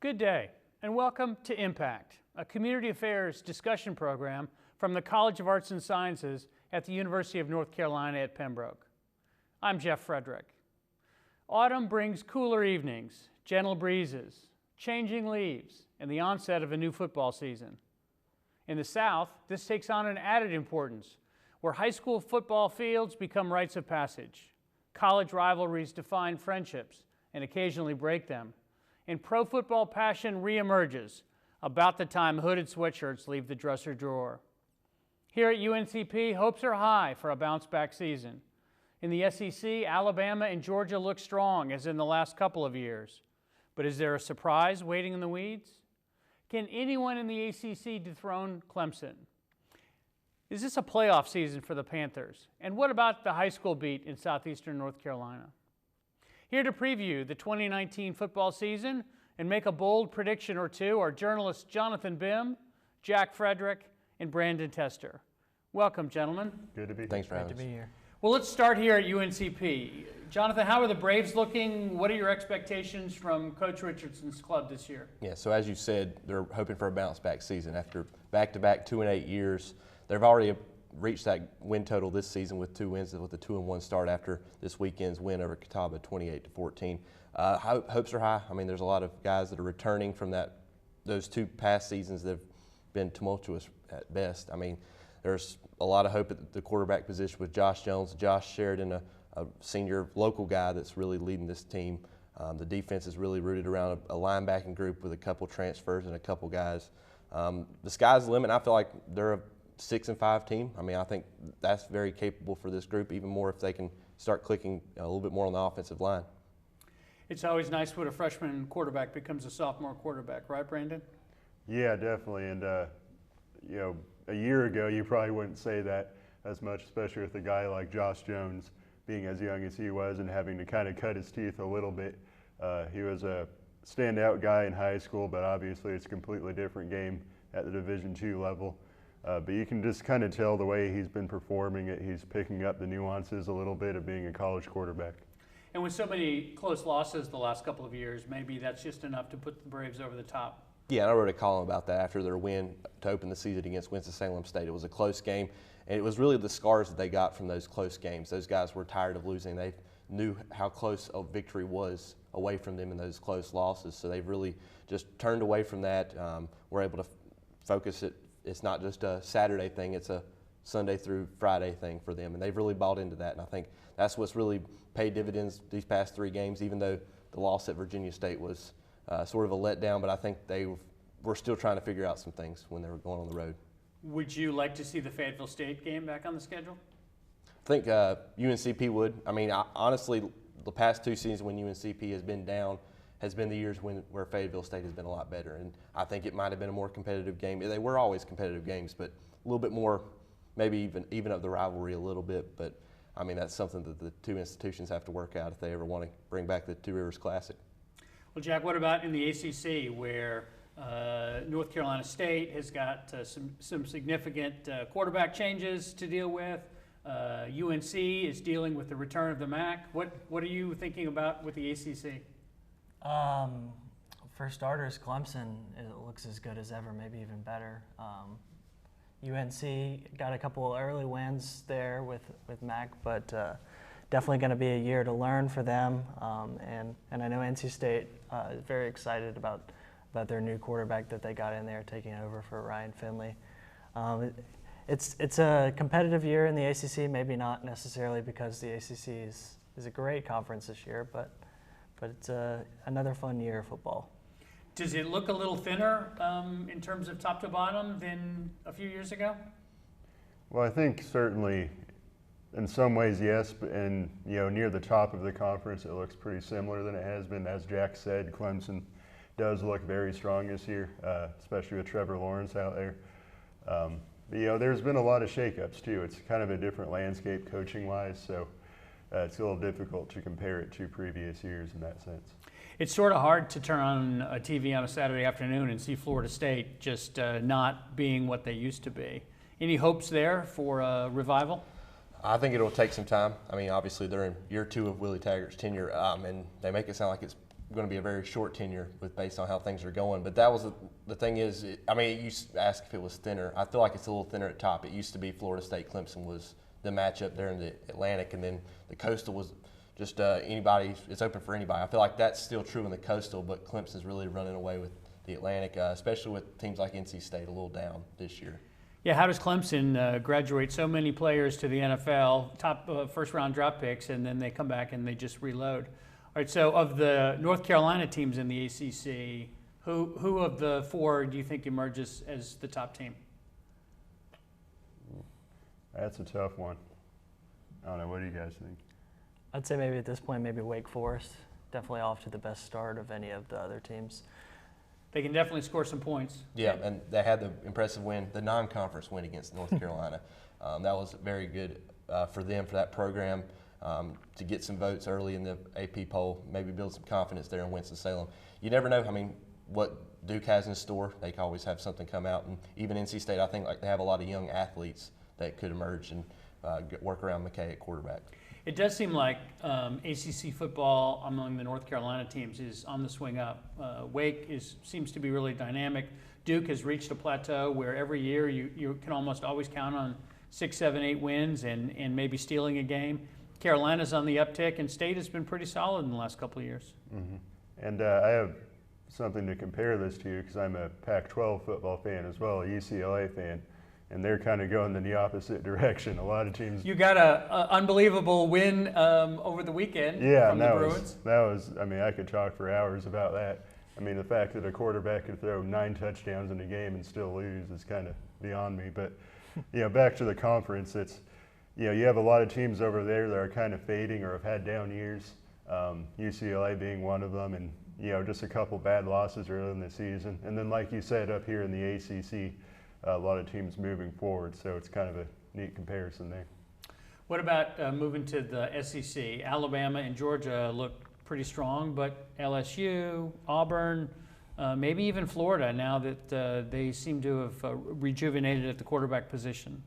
Good day, and welcome to Impact, a community affairs discussion program from the College of Arts and Sciences at the University of North Carolina at Pembroke. I'm Jeff Frederick. Autumn brings cooler evenings, gentle breezes, changing leaves, and the onset of a new football season. In the South, this takes on an added importance, where high school football fields become rites of passage. College rivalries define friendships and occasionally break them, and pro football passion reemerges about the time hooded sweatshirts leave the dresser drawer. Here at UNCP, hopes are high for a bounce-back season. In the SEC, Alabama and Georgia look strong, as in the last couple of years. But is there a surprise waiting in the weeds? Can anyone in the ACC dethrone Clemson? Is this a playoff season for the Panthers? And what about the high school beat in southeastern North Carolina? Here to preview the 2019 football season and make a bold prediction or two are journalists Jonathan Bim, Jack Frederick, and Brandon Tester. Welcome, gentlemen. Good to be here. Thanks for having us. Good to be here. Well, let's start here at UNCP. Jonathan, how are the Braves looking? What are your expectations from Coach Richardson's club this year? Yeah, so as you said, they're hoping for a bounce-back season. After back-to-back 2-8 years, they've already reached that win total this season with 2 wins, with a 2-1 start after this weekend's win over Catawba, 28-14. Hopes are high. I mean, there's a lot of guys that are returning from those 2 past seasons that have been tumultuous at best. I mean, there's a lot of hope at the quarterback position with Josh Jones, Josh Sheridan, a senior local guy that's really leading this team. The defense is really rooted around a linebacking group with a couple transfers and a couple guys. The sky's the limit. I feel like they're a 6-5 team. I mean, I think that's very capable for this group, even more if they can start clicking a little bit more on the offensive line. It's always nice when a freshman quarterback becomes a sophomore quarterback, right, Brandon? Yeah, definitely. And, you know, a year ago, you probably wouldn't say that as much, especially with a guy like Josh Jones being as young as he was and having to kind of cut his teeth a little bit. He was a standout guy in high school, but obviously it's a completely different game at the Division II level. But you can just kind of tell the way he's been performing it. He's picking up the nuances a little bit of being a college quarterback. And with so many close losses the last couple of years, maybe that's just enough to put the Braves over the top. Yeah, and I wrote a column about that after their win to open the season against Winston-Salem State. It was a close game, and it was really the scars that they got from those close games. Those guys were tired of losing. They knew how close a victory was away from them in those close losses, so they've really just turned away from that. We're able to focus it. It's not just a Saturday thing, it's a Sunday through Friday thing for them, and they've really bought into that, and I think that's what's really paid dividends these past 3 games, even though the loss at Virginia State was sort of a letdown, but I think they were still trying to figure out some things when they were going on the road. Would you like to see the Fayetteville State game back on the schedule? I think UNCP would. I mean, honestly, the past 2 seasons when UNCP has been down has been the years where Fayetteville State has been a lot better, and I think it might have been a more competitive game. They were always competitive games, but a little bit more, maybe even up the rivalry a little bit, but I mean, that's something that the 2 institutions have to work out if they ever want to bring back the Two Rivers Classic. Well, Jack, what about in the ACC, where North Carolina State has got some significant quarterback changes to deal with? UNC is dealing with the return of the MAC. What are you thinking about with the ACC? For starters, Clemson, it looks as good as ever, maybe even better. UNC got a couple early wins there with MAC, but definitely going to be a year to learn for them. And I know NC State is very excited about their new quarterback that they got in there taking over for Ryan Finley. It's a competitive year in the ACC, maybe not necessarily because the ACC is a great conference this year, but it's another fun year of football. Does it look a little thinner in terms of top to bottom than a few years ago? Well, I think certainly in some ways, yes, and near the top of the conference, it looks pretty similar than it has been. As Jack said, Clemson does look very strong this year, especially with Trevor Lawrence out there. But there's been a lot of shakeups too. It's kind of a different landscape coaching-wise, so it's a little difficult to compare it to previous years in that sense. It's sort of hard to turn on a TV on a Saturday afternoon and see Florida State just not being what they used to be. Any hopes there for a revival? I think it'll take some time. I mean, obviously they're in year 2 of Willie Taggart's tenure, and they make it sound like it's going to be a very short tenure based on how things are going. But that was the thing is, I mean, you asked if it was thinner. I feel like it's a little thinner at top. It used to be Florida State Clemson was the matchup there in the Atlantic, and then the Coastal was just anybody. It's open for anybody. I feel like that's still true in the Coastal, but Clemson's really running away with the Atlantic, especially with teams like NC State a little down this year. Yeah, how does Clemson graduate so many players to the NFL, top first-round draft picks, and then they come back and they just reload? All right, so of the North Carolina teams in the ACC, who of the four do you think emerges as the top team? That's a tough one. I don't know. What do you guys think? I'd say maybe at this point, maybe Wake Forest. Definitely off to the best start of any of the other teams. They can definitely score some points. Yeah, and they had the impressive win, the non-conference win against North Carolina. That was very good for them, for that program, to get some votes early in the AP poll, maybe build some confidence there in Winston-Salem. You never know, I mean, what Duke has in store. They can always have something come out. And even NC State, I think like they have a lot of young athletes that could emerge and work around McKay at quarterback. It does seem like ACC football among the North Carolina teams is on the swing up. Wake seems to be really dynamic. Duke has reached a plateau where every year you can almost always count on 6, 7, 8 wins and maybe stealing a game. Carolina's on the uptick, and State has been pretty solid in the last couple of years. Mm-hmm. And I have something to compare this to because I'm a Pac-12 football fan as well, a UCLA fan. And they're kind of going in the opposite direction. A lot of teams. You got a unbelievable win over the weekend from the Bruins. That was. I mean, I could talk for hours about that. I mean, the fact that a quarterback could throw 9 touchdowns in a game and still lose is kind of beyond me. But back to the conference, it's you have a lot of teams over there that are kind of fading or have had down years. UCLA being one of them, and just a couple bad losses early in the season. And then, like you said, up here in the ACC. A lot of teams moving forward, so it's kind of a neat comparison there. What about moving to the SEC? Alabama and Georgia look pretty strong, but LSU, Auburn, maybe even Florida now that they seem to have rejuvenated at the quarterback position.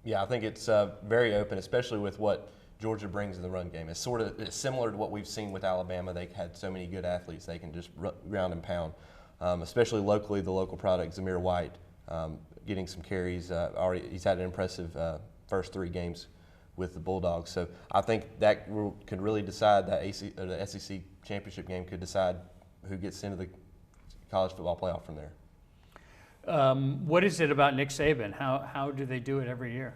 Yeah, I think it's very open, especially with what Georgia brings in the run game. It's it's similar to what we've seen with Alabama. They had so many good athletes they can just ground and pound, especially locally, the local product, Zamir White. Getting some carries. He's had an impressive first 3 games with the Bulldogs. So I think that could really decide that the SEC championship game could decide who gets into the college football playoff from there. What is it about Nick Saban? How do they do it every year?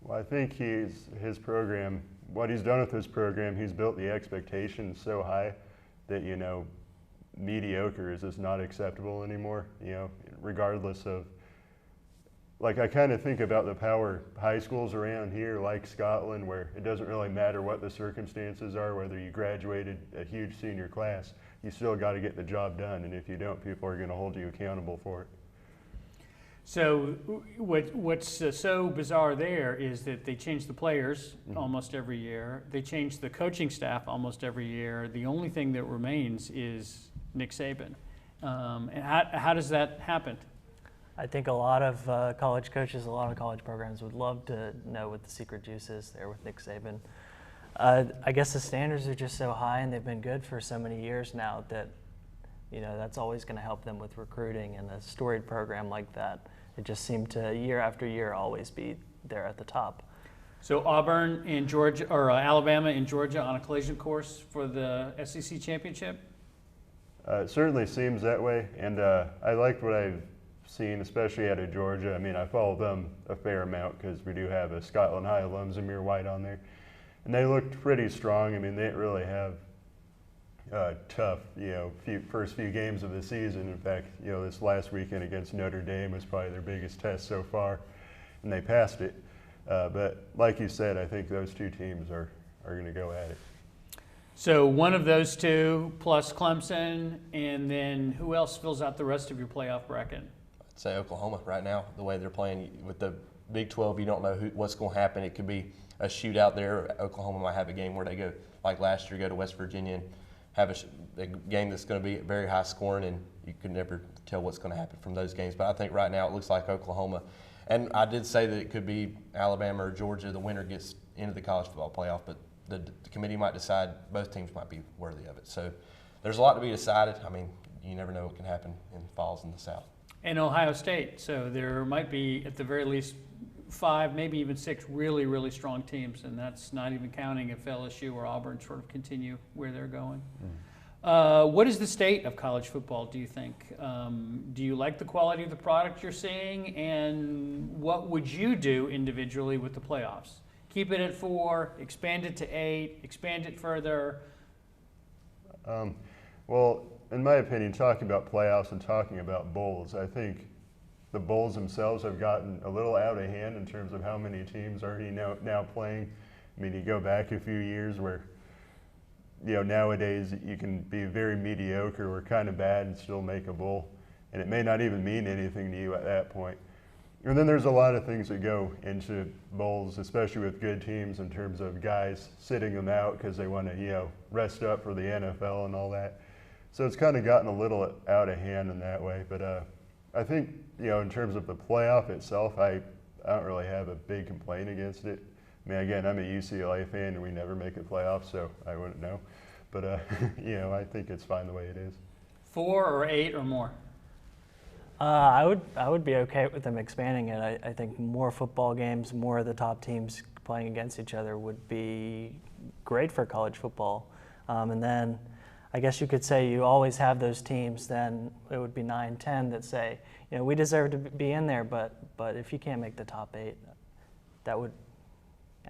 Well, I think his program, what he's done with his program, he's built the expectations so high that mediocre is just not acceptable anymore. Regardless of. Like, I kind of think about the power high schools around here, like Scotland, where it doesn't really matter what the circumstances are, whether you graduated a huge senior class, you still got to get the job done, and if you don't, people are going to hold you accountable for it. So what's so bizarre there is that they change the players almost every year. They change the coaching staff almost every year. The only thing that remains is Nick Saban. And how does that happen? I think a lot of college coaches, a lot of college programs would love to know what the secret juice is there with Nick Saban. I guess the standards are just so high and they've been good for so many years now that, that's always going to help them with recruiting, and a storied program like that, it just seemed to year after year always be there at the top. So Auburn and Georgia, or Alabama and Georgia on a collision course for the SEC championship? It certainly seems that way, and I liked what I've seen, especially out of Georgia. I mean, I follow them a fair amount because we do have a Scotland High alum, Zamir White, on there. And they looked pretty strong. I mean, they didn't really have tough, first few games of the season. In fact, this last weekend against Notre Dame was probably their biggest test so far, and they passed it. But like you said, I think those two teams are going to go at it. So one of those two plus Clemson, and then who else fills out the rest of your playoff bracket? I'd say Oklahoma right now, the way they're playing with the Big 12, you don't know what's going to happen. It could be a shootout there. Oklahoma might have a game where they go, like last year, go to West Virginia and have a game that's going to be very high scoring, and you could never tell what's going to happen from those games. But I think right now it looks like Oklahoma. And I did say that it could be Alabama or Georgia. The winner gets into the college football playoff, but the committee might decide both teams might be worthy of it. So there's a lot to be decided. I mean, you never know what can happen in the falls in the South. And Ohio State, so there might be at the very least 5, maybe even 6 really, really strong teams, and that's not even counting if LSU or Auburn sort of continue where they're going. What is the state of college football, do you think? Do you like the quality of the product you're seeing, and what would you do individually with the playoffs? Keep it at 4, expand it to 8, expand it further? Well, in my opinion, talking about playoffs and talking about bowls, I think the bowls themselves have gotten a little out of hand in terms of how many teams are now playing. I mean, you go back a few years where, nowadays you can be very mediocre or kind of bad and still make a bowl, and it may not even mean anything to you at that point. And then there's a lot of things that go into bowls, especially with good teams, in terms of guys sitting them out because they want to, rest up for the NFL and all that. So it's kind of gotten a little out of hand in that way. But I think, in terms of the playoff itself, I don't really have a big complaint against it. I mean, again, I'm a UCLA fan and we never make it playoffs, so I wouldn't know. But, I think it's fine the way it is. 4 or 8 or more? I would be okay with them expanding it. I think more football games, more of the top teams playing against each other would be great for college football. And then I guess you could say you always have those teams, then it would be 9, 10 that say, we deserve to be in there, but if you can't make the top 8, that would,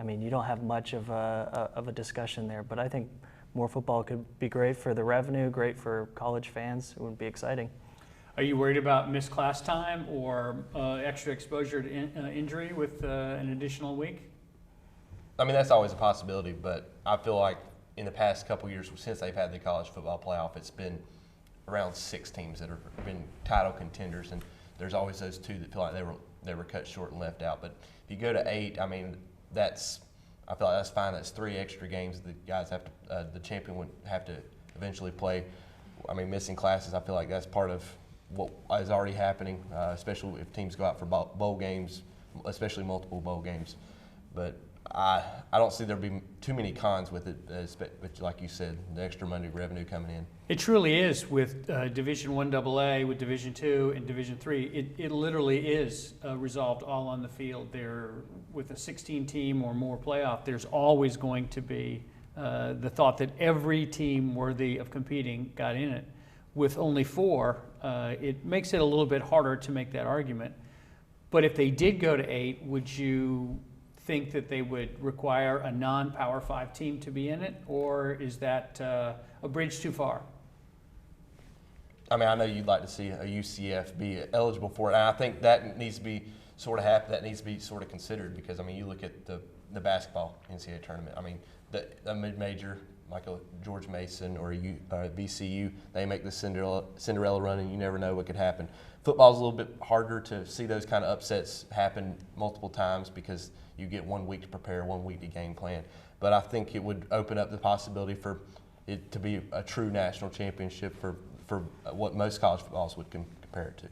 you don't have much of a discussion there. But I think more football could be great for the revenue, great for college fans. It would be exciting. Are you worried about missed class time or extra exposure to injury with an additional week? That's always a possibility, but I feel like in the past couple years, since they've had the college football playoff, it's been around 6 teams that have been title contenders, and there's always those 2 that feel like they were cut short and left out. But if you go to 8, I feel like that's fine. That's 3 extra games the guys have to, the champion would have to eventually play. Missing classes, I feel like that's part of what is already happening, especially if teams go out for bowl games, especially multiple bowl games. But I don't see there be too many cons with it, but like you said, the extra money revenue coming in. It truly is with Division I AA, with Division II and Division III. It literally is resolved all on the field. There, with a 16-team or more playoff, there's always going to be the thought that every team worthy of competing got in it. With only 4, it makes it a little bit harder to make that argument. But if they did go to 8, would you think that they would require a non-Power 5 team to be in it, or is that a bridge too far? I know you'd like to see a UCF be eligible for it, and I think that needs to be sort of happen. That needs to be sort of considered because you look at the basketball NCAA tournament. The mid-major like a George Mason or VCU, they make the Cinderella run, and you never know what could happen. Football's a little bit harder to see those kind of upsets happen multiple times because you get 1 week to prepare, 1 week to game plan. But I think it would open up the possibility for it to be a true national championship for what most college footballs would compare it to.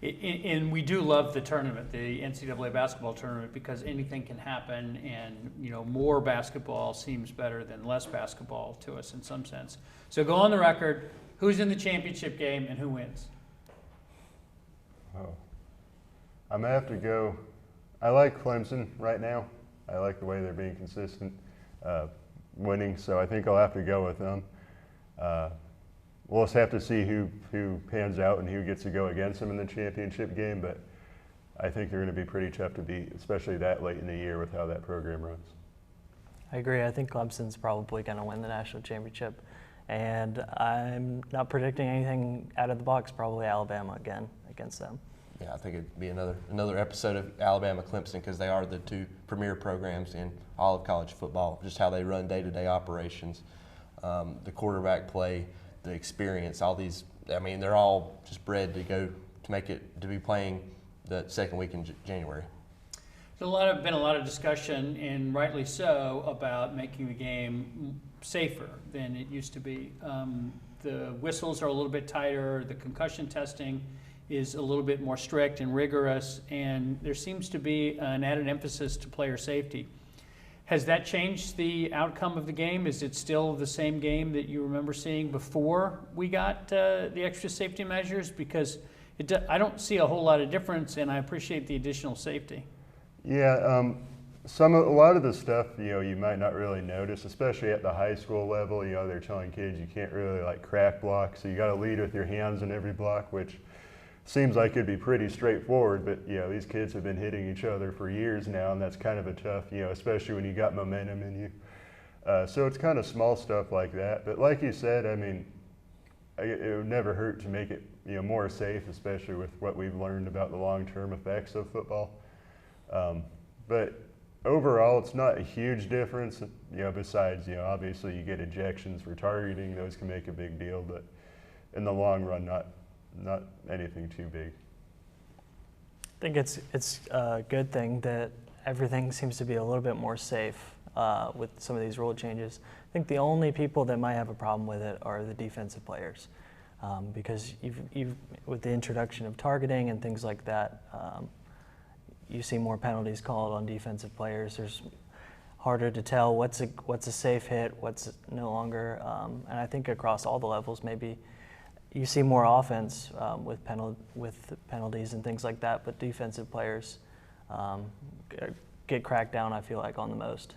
And we do love the tournament, the NCAA basketball tournament, because anything can happen, and more basketball seems better than less basketball to us in some sense. So go on the record, who's in the championship game and who wins? Oh, I'm gonna have to go. I like Clemson right now. I like the way they're being consistent, winning. So I think I'll have to go with them. We'll just have to see who pans out and who gets to go against them in the championship game, but I think they're going to be pretty tough to beat, especially that late in the year with how that program runs. I agree. I think Clemson's probably going to win the national championship, and I'm not predicting anything out of the box, probably Alabama again against them. Yeah, I think it'd be another episode of Alabama-Clemson because they are the 2 premier programs in all of college football, just how they run day-to-day operations, the quarterback play, the experience, all these, they're all just bred to be playing the second week in January. There's been a lot of discussion, and rightly so, about making the game safer than it used to be. The whistles are a little bit tighter, the concussion testing is a little bit more strict and rigorous, and there seems to be an added emphasis to player safety. Has that changed the outcome of the game? Is it still the same game that you remember seeing before we got the extra safety measures? Because I don't see a whole lot of difference, and I appreciate the additional safety. Yeah, a lot of the stuff, you might not really notice, especially at the high school level. They're telling kids you can't really like crack block, so you got to lead with your hands in every block, which seems like it'd be pretty straightforward. But these kids have been hitting each other for years now, and that's kind of a tough, especially when you got momentum in you. So it's kind of small stuff like that. But like you said, I mean, it would never hurt to make it more safe, especially with what we've learned about the long-term effects of football. But overall, it's not a huge difference, besides, obviously you get ejections for targeting. Those can make a big deal, but in the long run, not anything too big. I think it's a good thing that everything seems to be a little bit more safe with some of these rule changes. I think the only people that might have a problem with it are the defensive players, because you've with the introduction of targeting and things like that, you see more penalties called on defensive players. There's harder to tell what's a safe hit, what's no longer, and I think across all the levels, maybe you see more offense with penalties and things like that, but defensive players get cracked down, I feel like, on the most.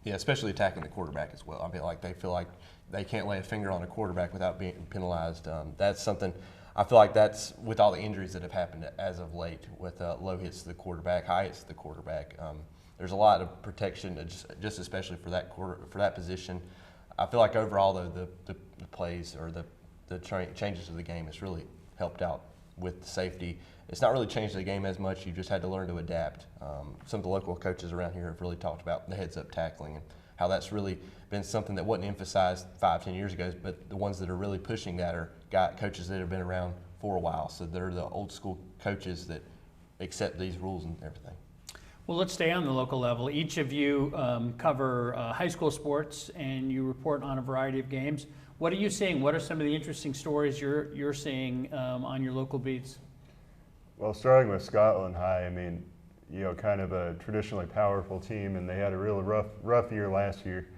Yeah, especially attacking the quarterback as well. I mean, like they feel like they can't lay a finger on a quarterback without being penalized. That's something. I feel like that's with all the injuries that have happened as of late, with low hits to the quarterback, high hits to the quarterback. There's a lot of protection, just especially for that position. I feel like overall, though, the plays or the changes to the game has really helped out with the safety. It's not really changed the game as much. You just had to learn to adapt. Some of the local coaches around here have really talked about the heads-up tackling and how that's really been something that wasn't emphasized 5-10 years ago, but the ones that are really pushing that are coaches that have been around for a while. So they're the old school coaches that accept these rules and everything. Well, let's stay on the local level. Each of you cover high school sports, and you report on a variety of games. What are you seeing? What are some of the interesting stories you're seeing on your local beats? Well, starting with Scotland High, I mean, kind of a traditionally powerful team, and they had a really rough year last year,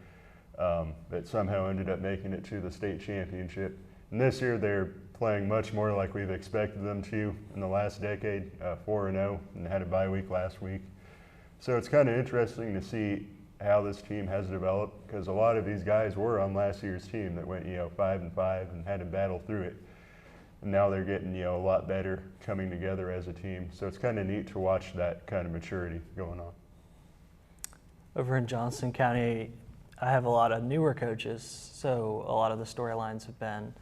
but somehow ended up making it to the state championship. And this year they're playing much more like we've expected them to in the last decade, 4-0, and had a bye week last week. So it's kind of interesting to see how this team has developed, because a lot of these guys were on last year's team that went 5-5 and had to battle through it. And now they're getting a lot better coming together as a team. So it's kind of neat to watch that kind of maturity going on. Over in Johnston County, I have a lot of newer coaches, so a lot of the storylines have been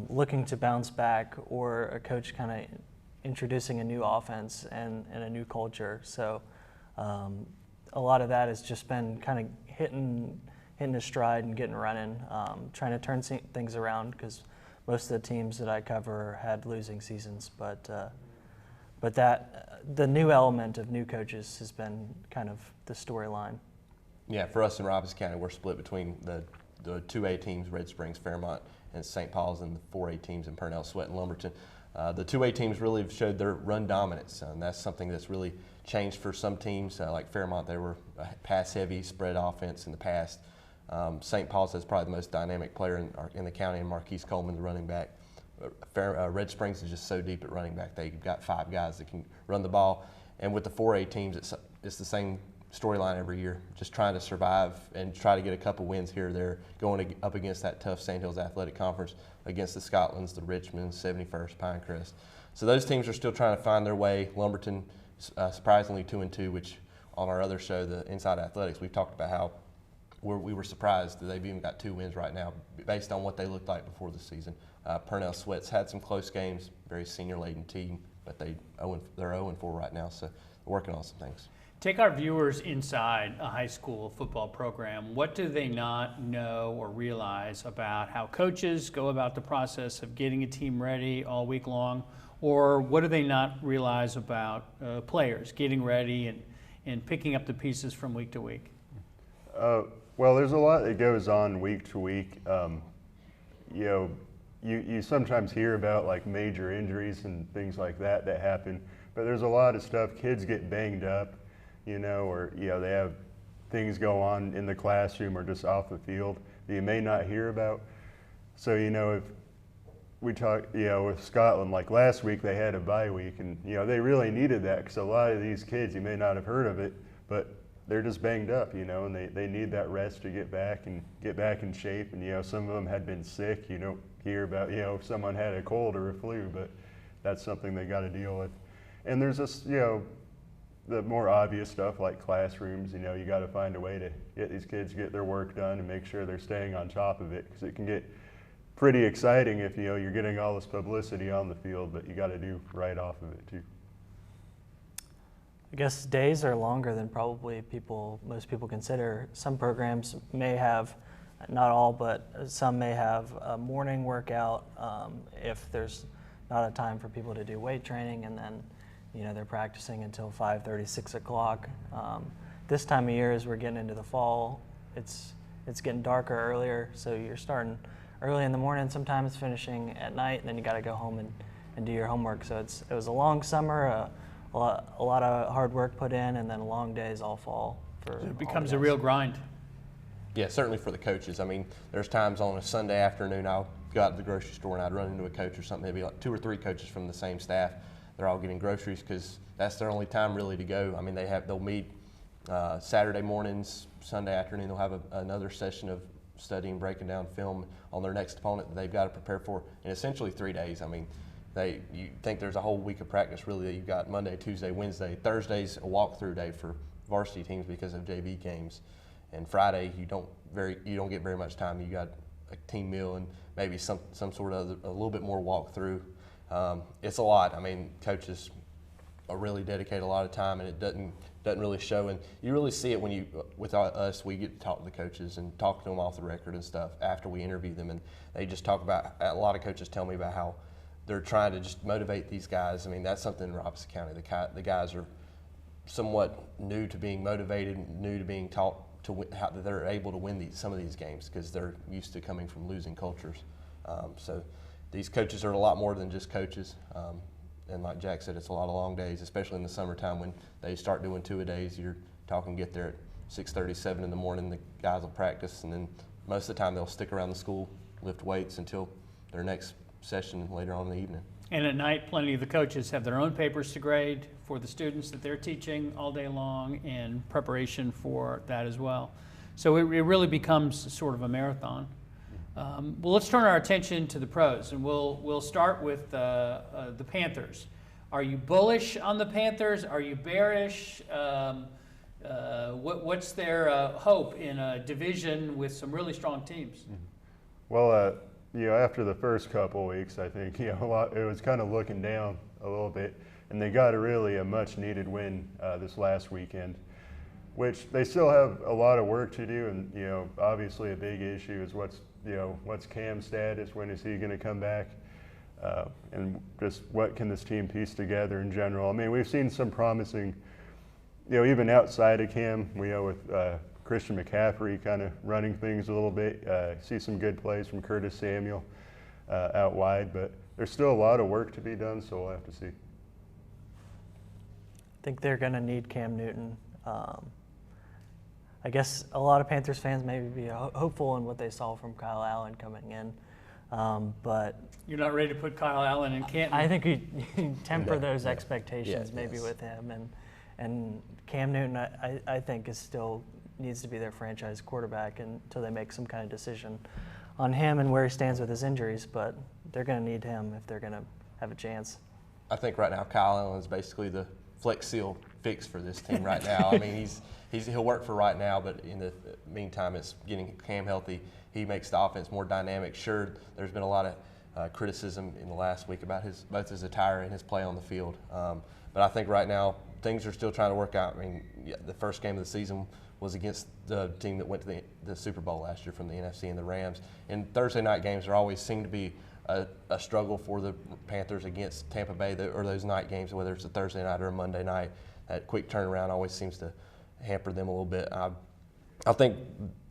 looking to bounce back, or a coach kind of introducing a new offense and a new culture. So a lot of that has just been kind of hitting a stride and getting running, trying to turn things around, because most of the teams that I cover had losing seasons. But the new element of new coaches has been kind of the storyline. Yeah, for us in Robinson County, we're split between the 2A teams, Red Springs, Fairmont, and St. Paul's, and the 4A teams in Purnell, Sweat, and Lumberton. The 2A teams really have showed their run dominance, and that's something that's really changed for some teams. Like Fairmont, they were a pass-heavy spread offense in the past. St. Paul's has probably the most dynamic player in the county, and Marquise Coleman, the running back. Red Springs is just so deep at running back. They've got 5 guys that can run the ball. And with the 4A teams, it's the same storyline every year, just trying to survive and try to get a couple wins here or there, going up against that tough Sand Hills Athletic Conference, against the Scotlands, the Richmonds, 71st, Pinecrest. So those teams are still trying to find their way. Lumberton, surprisingly 2-2, which on our other show, the Inside Athletics, we've talked about how we were surprised that they've even got 2 wins right now based on what they looked like before the season. Purnell Sweat's had some close games, very senior-laden team, but they're 0-4 right now, so they're working on some things. Take our viewers inside a high school football program. What do they not know or realize about how coaches go about the process of getting a team ready all week long? Or what do they not realize about players getting ready and picking up the pieces from week to week? Well, there's a lot that goes on week to week. You sometimes hear about like major injuries and things like that happen, but there's a lot of stuff. Kids get banged up, or they have things go on in the classroom or just off the field that you may not hear about. So, you know, if we talk, you know, with Scotland, like last week they had a bye week, and, you know, they really needed that because a lot of these kids, you may not have heard of it, but they're just banged up, you know, and they need that rest to get back in shape. And, you know, some of them had been sick. You don't hear about, you know, if someone had a cold or a flu, but that's something they got to deal with. And there's this, you know, the more obvious stuff like classrooms, you know, you got to find a way to get these kids get their work done and make sure they're staying on top of it, because it can get pretty exciting if, you know, you're getting all this publicity on the field, but you got to do right off of it too. I guess days are longer than probably most people consider. Some programs may have, not all, but some may have a morning workout if there's not a time for people to do weight training, and then, you know, they're practicing until 5:30, 6 o'clock. This time of year, as we're getting into the fall, it's getting darker earlier, so you're starting early in the morning, sometimes finishing at night, and then you got to go home and do your homework. So it was a long summer, a lot of hard work put in, and then long days all fall. So it becomes a real grind. Yeah, certainly for the coaches. I mean, there's times on a Sunday afternoon I'll go out to the grocery store and I'd run into a coach or something. There'd be like 2 or 3 coaches from the same staff. They're all getting groceries because that's their only time really to go. I mean, they'll meet Saturday mornings, Sunday afternoon. They'll have another session of studying, breaking down film on their next opponent that they've got to prepare for in essentially 3 days. I mean, you think there's a whole week of practice really that you've got Monday, Tuesday, Wednesday. Thursday's a walkthrough day for varsity teams because of JV games, and Friday you don't get very much time. You got a team meal and maybe some sort of a little bit more walkthrough. It's a lot. I mean, coaches really dedicate a lot of time, and it doesn't really show. And you really see it when with us, we get to talk to the coaches and talk to them off the record and stuff after we interview them, and they just talk about. A lot of coaches tell me about how they're trying to just motivate these guys. I mean, that's something in Robeson County. The guys are somewhat new to being motivated, new to being taught how they're able to win some of these games because they're used to coming from losing cultures. So these coaches are a lot more than just coaches. And like Jack said, it's a lot of long days, especially in the summertime when they start doing 2-a-days. You're talking get there at 6:30, 7 in the morning. The guys will practice, and then most of the time they'll stick around the school, lift weights until their next session later on in the evening. And at night, plenty of the coaches have their own papers to grade for the students that they're teaching all day long in preparation for that as well. So it really becomes sort of a marathon. Well, let's turn our attention to the pros, and we'll start with the Panthers. Are you bullish on the Panthers? Are you bearish? What's their hope in a division with some really strong teams? Well, you know, after the first couple weeks, I think, you know, it was kind of looking down a little bit, and they got a much-needed win this last weekend, which they still have a lot of work to do. And, you know, obviously a big issue is what's Cam's status? When is he going to come back? And just what can this team piece together in general? I mean, we've seen some promising, you know, even outside of Cam, with Christian McCaffrey kind of running things a little bit. See some good plays from Curtis Samuel out wide, but there's still a lot of work to be done, so we'll have to see. I think they're going to need Cam Newton. I guess a lot of Panthers fans maybe be hopeful in what they saw from Kyle Allen coming in, but you're not ready to put Kyle Allen in Canton. I think you temper those expectations with him, and Cam Newton I think is still needs to be their franchise quarterback until they make some kind of decision on him and where he stands with his injuries. But they're going to need him if they're going to have a chance. I think right now Kyle Allen is basically the Flex Seal fix for this team right now. I mean, he'll work for right now, but in the meantime, it's getting Cam healthy. He makes the offense more dynamic. Sure, there's been a lot of criticism in the last week about both his attire and his play on the field. But I think right now things are still trying to work out. I mean, the first game of the season was against the team that went to the Super Bowl last year from the NFC and the Rams. And Thursday night games there always seem to be a struggle for the Panthers against Tampa Bay, or those night games, whether it's a Thursday night or a Monday night. That quick turnaround always seems to hamper them a little bit. I think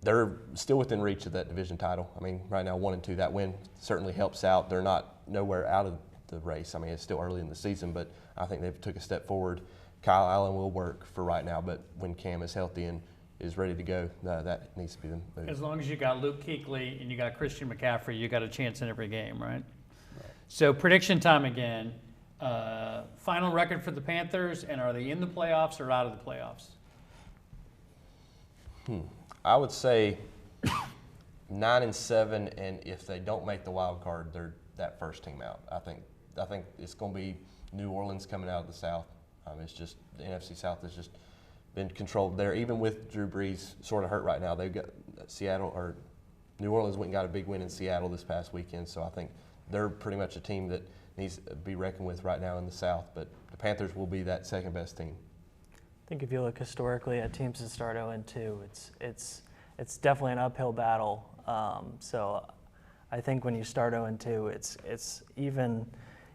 they're still within reach of that division title. I mean, right now 1-2, that win certainly helps out. They're not nowhere out of the race. I mean, it's still early in the season, but I think they've took a step forward. Kyle Allen will work for right now, but when Cam is healthy and is ready to go, that needs to be the move. As long as you got Luke Kuechly and you got Christian McCaffrey, you got a chance in every game, right? So prediction time again. Final record for the Panthers, and are they in the playoffs or out of the playoffs? I would say 9-7, and if they don't make the wild card, they're that first team out. I think it's going to be New Orleans coming out of the South. It's just the NFC South has just been controlled there. Even with Drew Brees sort of hurt right now, they've got New Orleans went and got a big win in Seattle this past weekend. So I think they're pretty much a team that needs to be reckoned with right now in the South. But the Panthers will be that second best team. I think if you look historically at teams that start 0-2, it's definitely an uphill battle. So I think when you start 0-2, it's even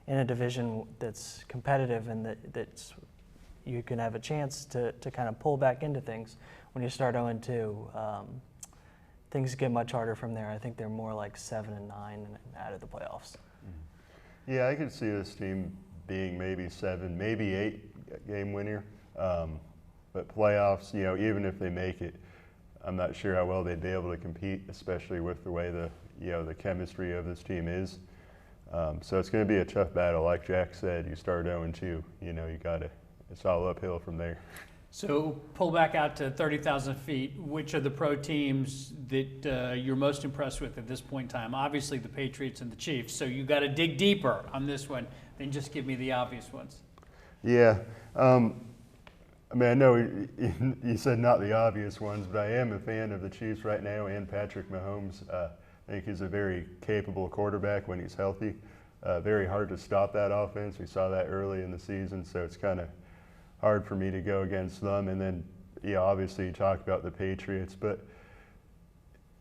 in a division that's competitive and that's you can have a chance to kind of pull back into things. When you start 0-2, things get much harder from there. I think they're more like 7-9 and out of the playoffs. Yeah, I could see this team being maybe 7, maybe 8 game winner. But playoffs, even if they make it, I'm not sure how well they'd be able to compete, especially with the way the chemistry of this team is. So it's going to be a tough battle. Like Jack said, you start 0-2, it's all uphill from there. So pull back out to 30,000 feet. Which are the pro teams that you're most impressed with at this point in time? Obviously the Patriots and the Chiefs. So you got to dig deeper on this one than just give me the obvious ones. Yeah. I know you said not the obvious ones, but I am a fan of the Chiefs right now and Patrick Mahomes. I think he's a very capable quarterback when he's healthy. Very hard to stop that offense. We saw that early in the season, so it's kind of hard for me to go against them. And then, obviously you talk about the Patriots, but,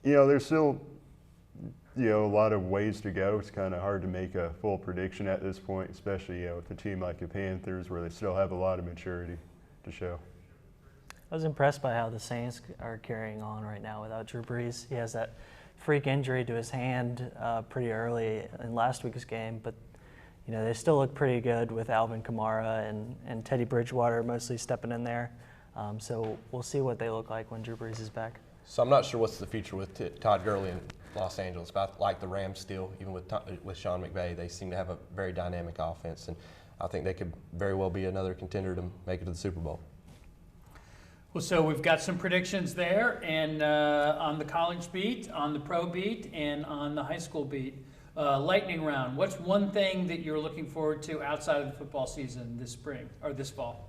there's still, a lot of ways to go. It's kind of hard to make a full prediction at this point, especially, with a team like the Panthers where they still have a lot of maturity to show. I was impressed by how the Saints are carrying on right now without Drew Brees. He has that freak injury to his hand pretty early in last week's game, but they still look pretty good with Alvin Kamara and Teddy Bridgewater mostly stepping in there. So we'll see what they look like when Drew Brees is back. So I'm not sure what's the future with Todd Gurley in Los Angeles, but like the Rams still, even with Sean McVay, they seem to have a very dynamic offense, and I think they could very well be another contender to make it to the Super Bowl. Well, so we've got some predictions there, and on the college beat, on the pro beat, and on the high school beat. Lightning round. What's one thing that you're looking forward to outside of the football season this spring or this fall?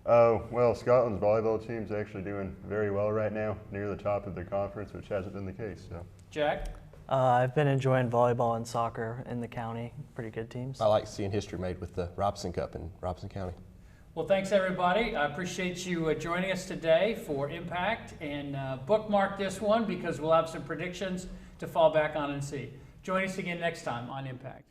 Well, Scotland's volleyball team's actually doing very well right now, near the top of the conference, which hasn't been the case. So, Jack? I've been enjoying volleyball and soccer in the county. Pretty good teams. I like seeing history made with the Robson Cup in Robson County. Well, thanks everybody. I appreciate you joining us today for Impact, and bookmark this one because we'll have some predictions to fall back on and see. Join us again next time on Impact.